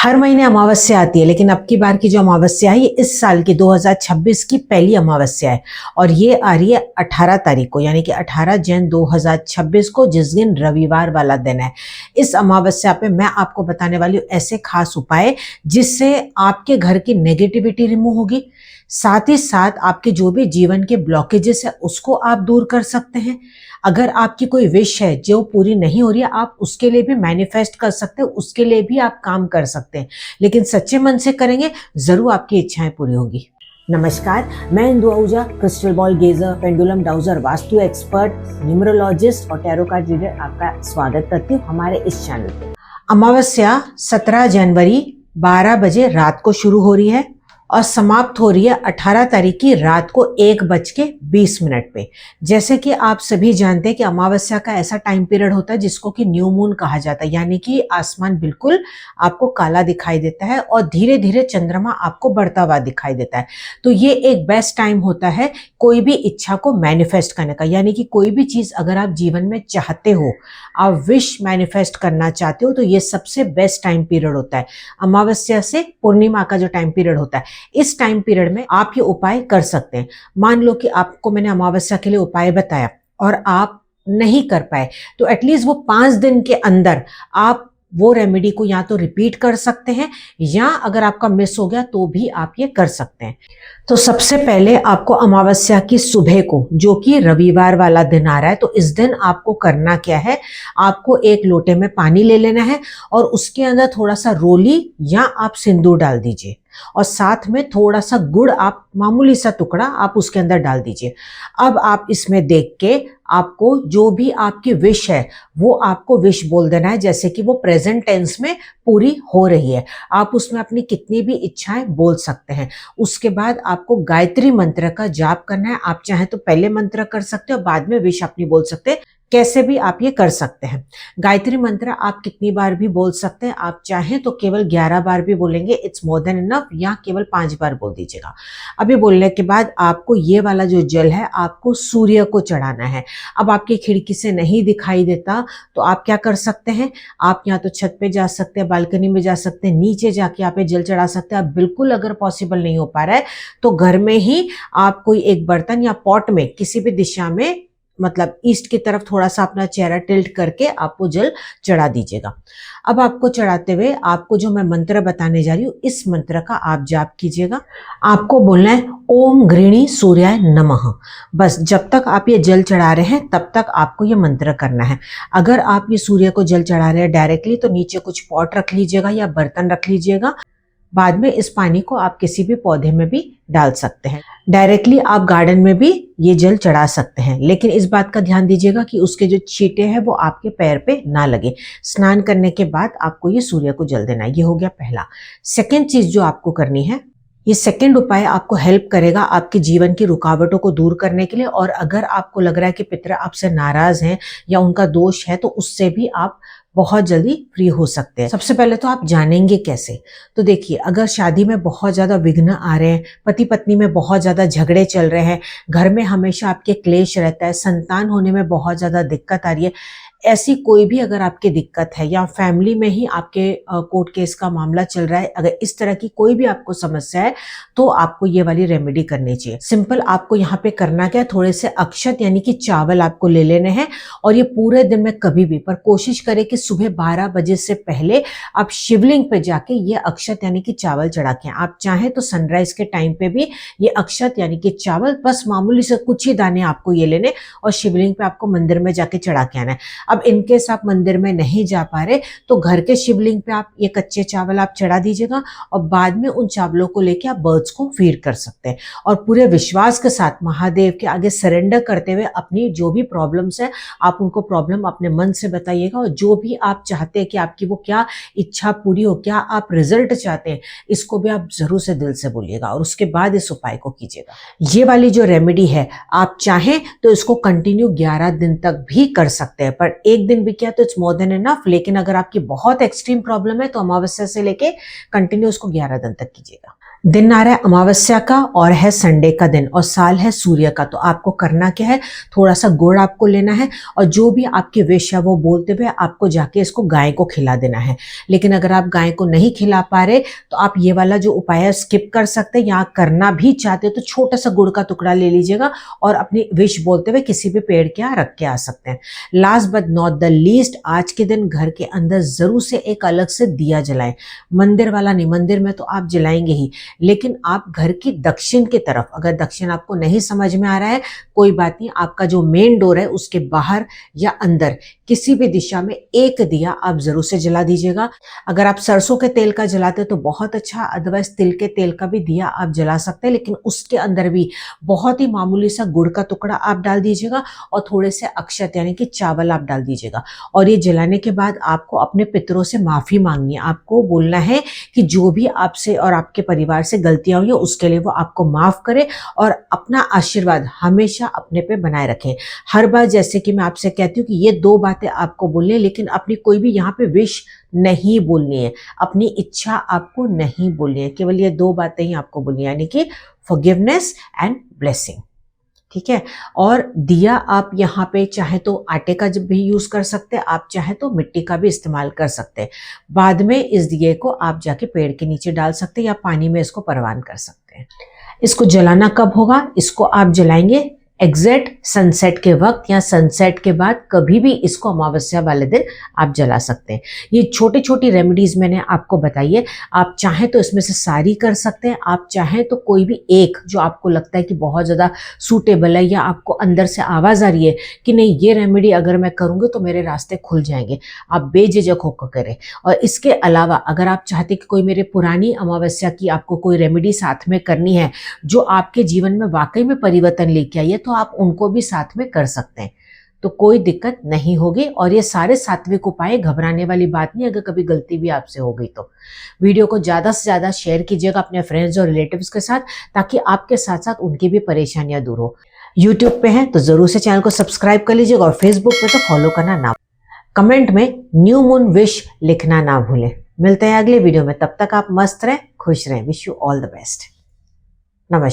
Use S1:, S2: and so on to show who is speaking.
S1: हर महीने अमावस्या आती है, लेकिन अब की बार की जो अमावस्या है ये इस साल की 2026 की पहली अमावस्या है और ये आ रही है 18 तारीख को, यानी कि 18 जैन 2026 को, जिस दिन रविवार वाला दिन है। इस अमावस्या पे मैं आपको बताने वाली हूँ ऐसे खास उपाय जिससे आपके घर की नेगेटिविटी रिमूव होगी, साथ ही साथ आपके जो भी जीवन के ब्लॉकेजेस है उसको आप दूर कर सकते हैं। अगर आपकी कोई विश है जो पूरी नहीं हो रही है, आप उसके लिए भी मैनिफेस्ट कर सकते हैं, उसके लिए भी आप काम कर सकते हैं, लेकिन सच्चे मन से करेंगे जरूर आपकी इच्छाएं पूरी होंगी। नमस्कार, मैं Indu Ahuja, crystal ball gazer, pendulum dowser, vastu expert, numerologist और टैरो कार्ड रीडर आपका स्वागत करती हूँ हमारे इस चैनल पे। अमावस्या 17 जनवरी 12 बजे रात को शुरू हो रही है और समाप्त हो रही है 18 तारीख की रात को 1:20 पे। जैसे कि आप सभी जानते हैं कि अमावस्या का ऐसा टाइम पीरियड होता है जिसको कि न्यू मून कहा जाता है, यानी कि आसमान बिल्कुल आपको काला दिखाई देता है और धीरे धीरे चंद्रमा आपको बढ़ता हुआ दिखाई देता है। तो ये एक बेस्ट टाइम होता है कोई भी इच्छा को मैनिफेस्ट करने का, यानी कि कोई भी चीज अगर आप जीवन में चाहते हो, आप विश मैनिफेस्ट करना चाहते हो, तो ये सबसे बेस्ट टाइम पीरियड होता है। अमावस्या से पूर्णिमा का जो टाइम पीरियड होता है, इस टाइम पीरियड में आप ये उपाय कर सकते हैं। मान लो कि आपको मैंने अमावस्या के लिए उपाय बताया और आप नहीं कर पाए, तो एटलीस्ट वो 5 दिन के अंदर आप वो रेमेडी को या तो रिपीट कर सकते हैं, या अगर आपका मिस हो गया तो भी आप ये कर सकते हैं। तो सबसे पहले आपको अमावस्या की सुबह को, जो कि रविवार वाला दिन आ रहा है, तो इस दिन आपको करना क्या है, आपको एक लोटे में पानी ले लेना है और उसके अंदर थोड़ा सा रोली या आप सिंदूर डाल दीजिए और साथ में थोड़ा सा गुड़, आप मामूली सा टुकड़ा आप उसके अंदर डाल दीजिए। अब आप इसमें देख के आपको जो भी आपकी विश है वो आपको विश बोल देना है, जैसे कि वो प्रेजेंट टेंस में पूरी हो रही है। आप उसमें अपनी कितनी भी इच्छाएं बोल सकते हैं। उसके बाद आपको गायत्री मंत्र का जाप करना है। आप चाहे तो पहले मंत्र कर सकते हो, बाद में विश अपनी बोल सकते हैं, कैसे भी आप ये कर सकते हैं। गायत्री मंत्र आप कितनी बार भी बोल सकते हैं, आप चाहें तो केवल 11 बार भी बोलेंगे, इट्स मोर देन इनफ, या केवल 5 बार बोल दीजिएगा। अभी बोलने के बाद आपको ये वाला जो जल है आपको सूर्य को चढ़ाना है। अब आपकी खिड़की से नहीं दिखाई देता तो आप क्या कर सकते हैं, आप या तो छत पे जा सकते हैं, बालकनी में जा सकते हैं, नीचे जाके आप जल चढ़ा सकते हैं। अब बिल्कुल अगर पॉसिबल नहीं हो पा रहा है तो घर में ही आप कोई एक बर्तन या पॉट में किसी भी दिशा में, मतलब ईस्ट की तरफ थोड़ा सा अपना चेहरा टिल्ट करके आपको जल चढ़ा दीजिएगा। अब आपको चढ़ाते हुए आपको जो मैं मंत्र बताने जा रही हूँ, इस मंत्र का आप जाप कीजिएगा। आपको बोलना है ओम गृणी सूर्याय नमः। बस जब तक आप ये जल चढ़ा रहे हैं तब तक आपको ये मंत्र करना है। अगर आप ये सूर्य को जल चढ़ा रहे हैं डायरेक्टली, तो नीचे कुछ पॉट रख लीजिएगा या बर्तन रख लीजिएगा। बाद में इस पानी को आप किसी भी पौधे में भी डाल सकते हैं। डायरेक्टली आप गार्डन में भी ये जल चढ़ा सकते हैं, लेकिन इस बात का ध्यान दीजिएगा कि उसके जो छींटे हैं वो आपके पैर पे ना लगे। स्नान करने के बाद आपको ये सूर्य को जल देना है। ये हो गया पहला। सेकंड चीज जो आपको करनी है, ये सेकंड उपाय आपको हेल्प करेगा आपके जीवन की रुकावटों को दूर करने के लिए। और अगर आपको लग रहा है कि पितर आपसे नाराज हैं या उनका दोष है, तो उससे भी आप बहुत जल्दी फ्री हो सकते हैं। सबसे पहले तो आप जानेंगे कैसे, तो देखिए, अगर शादी में बहुत ज्यादा विघ्न आ रहे हैं, पति पत्नी में बहुत ज्यादा झगड़े चल रहे हैं, घर में हमेशा आपके क्लेश रहता है, संतान होने में बहुत ज्यादा दिक्कत आ रही है, ऐसी कोई भी अगर आपकी दिक्कत है, या फैमिली में ही आपके कोर्ट केस का मामला चल रहा है, अगर इस तरह की कोई भी आपको समस्या है, तो आपको ये वाली रेमेडी करनी चाहिए। सिंपल आपको यहाँ पे करना क्या है, थोड़े से अक्षत यानी कि चावल आपको ले लेने हैं और ये पूरे दिन में कभी भी, पर कोशिश करें कि सुबह 12 बजे से पहले आप शिवलिंग पे जाके ये अक्षत यानी कि चावल चढ़ा के, आप चाहें तो सनराइज के टाइम पे भी ये अक्षत यानी कि चावल, बस मामूली से कुछ ही दाने आपको ये लेने और शिवलिंग पे आपको मंदिर में जाके चढ़ा के आना है। अब इनकेस आप मंदिर में नहीं जा पा रहे तो घर के शिवलिंग पे आप ये कच्चे चावल आप चढ़ा दीजिएगा और बाद में उन चावलों को लेके आप बर्ड्स को फीड कर सकते हैं। और पूरे विश्वास के साथ महादेव के आगे सरेंडर करते हुए अपनी जो भी प्रॉब्लम्स है, आप उनको प्रॉब्लम अपने मन से बताइएगा और जो भी आप चाहते हैं कि आपकी वो क्या इच्छा पूरी हो, क्या आप रिजल्ट चाहते हैं, इसको भी आप जरूर से दिल से बोलिएगा और उसके बाद इस उपाय को कीजिएगा। ये वाली जो रेमेडी है, आप चाहें तो इसको कंटिन्यू 11 दिन तक भी कर सकते हैं, पर एक दिन भी किया तो इट्स मोर देन इनफ। लेकिन अगर आपकी बहुत एक्सट्रीम प्रॉब्लम है तो अमावस्या से लेके कंटिन्यू उसको 11 दिन तक कीजिएगा। दिन आ रहा है अमावस्या का और है संडे का दिन और साल है सूर्य का। तो आपको करना क्या है, थोड़ा सा गुड़ आपको लेना है और जो भी आपकी विश है वो बोलते हुए आपको जाके इसको गाय को खिला देना है। लेकिन अगर आप गाय को नहीं खिला पा रहे तो आप ये वाला जो उपाय है स्किप कर सकते हैं, या करना भी चाहते हो तो छोटा सा गुड़ का टुकड़ा ले लीजिएगा और अपनी विश बोलते हुए किसी भी पेड़ के यहाँ रख के आ सकते हैं। Last but not the least, आज के दिन घर के अंदर जरूर से एक अलग से दिया जलाएं। मंदिर वाला नहीं, मंदिर में तो आप जलाएंगे ही, लेकिन आप घर की दक्षिण की तरफ, अगर दक्षिण आपको नहीं समझ में आ रहा है कोई बात नहीं, आपका जो मेन डोर है उसके बाहर या अंदर किसी भी दिशा में एक दिया आप जरूर से जला दीजिएगा। अगर आप सरसों के तेल का जलाते हो तो बहुत अच्छा, अदरवाइज तिल के तेल का भी दिया आप जला सकते हैं, लेकिन उसके अंदर भी बहुत ही मामूली सा गुड़ का टुकड़ा आप डाल दीजिएगा और थोड़े से अक्षत यानी कि चावल आप डाल दीजिएगा। और ये जलाने के बाद आपको अपने पितरों से माफी मांगनी है। आपको बोलना है कि जो भी आपसे और आपके परिवार से गलतियां हुई उसके लिए वो आपको माफ करे और अपना आशीर्वाद हमेशा अपने पे बनाए रखें। हर बार जैसे कि मैं आपसे कहती हूँ कि ये 2 बातें आपको बोलनी है, लेकिन अपनी कोई भी यहाँ पे विश नहीं बोलनी है, अपनी इच्छा आपको नहीं बोलनी है, केवल ये 2 बातें ही आपको बोलनी है, यानी कि फॉरगिवनेस एंड ब्लेसिंग। ठीक है। और दिया आप यहाँ पे चाहे तो आटे का जब भी यूज कर सकते हैं, आप चाहे तो मिट्टी का भी इस्तेमाल कर सकते हैं। बाद में इस दिए को आप जाके पेड़ के नीचे डाल सकते हैं या पानी में इसको परवान कर सकते हैं। इसको जलाना कब होगा, इसको आप जलाएंगे एग्जैक्ट सनसेट के वक्त या सनसेट के बाद, कभी भी इसको अमावस्या वाले दिन आप जला सकते हैं। ये छोटी छोटी रेमेडीज मैंने आपको बताई है, आप चाहें तो इसमें से सारी कर सकते हैं, आप चाहें तो कोई भी एक जो आपको लगता है कि बहुत ज़्यादा सूटेबल है या आपको अंदर से आवाज़ आ रही है कि नहीं ये रेमेडी अगर मैं करूँगी तो मेरे रास्ते खुल जाएंगे, आप बेझिझक होकर करें। और इसके अलावा अगर आप चाहते कि कोई मेरे पुरानी अमावस्या की आपको कोई रेमेडी साथ में करनी है जो आपके जीवन में वाकई में परिवर्तन लेके आई है, तो आप उनको भी साथ में कर सकते हैं, तो कोई दिक्कत नहीं होगी। और ये सारे सात्विक उपाय, घबराने वाली बात नहीं अगर कभी गलती भी आपसे हो गई तो। वीडियो को ज़्यादा से ज़्यादा शेयर कीजिएगा अपने फ्रेंड्स और रिलेटिव्स के साथ, ताकि आपके साथ साथ उनकी भी परेशानियां दूर हो। यूट्यूब पे हैं तो जरूर से चैनल को सब्सक्राइब कर लीजिएगा और फेसबुक पे तो फॉलो करना ना। कमेंट में न्यू मून विश लिखना ना भूलें। मिलते हैं अगले वीडियो में, तब तक आप मस्त रहें, खुश रहें। Wish you all the best. नमस्कार।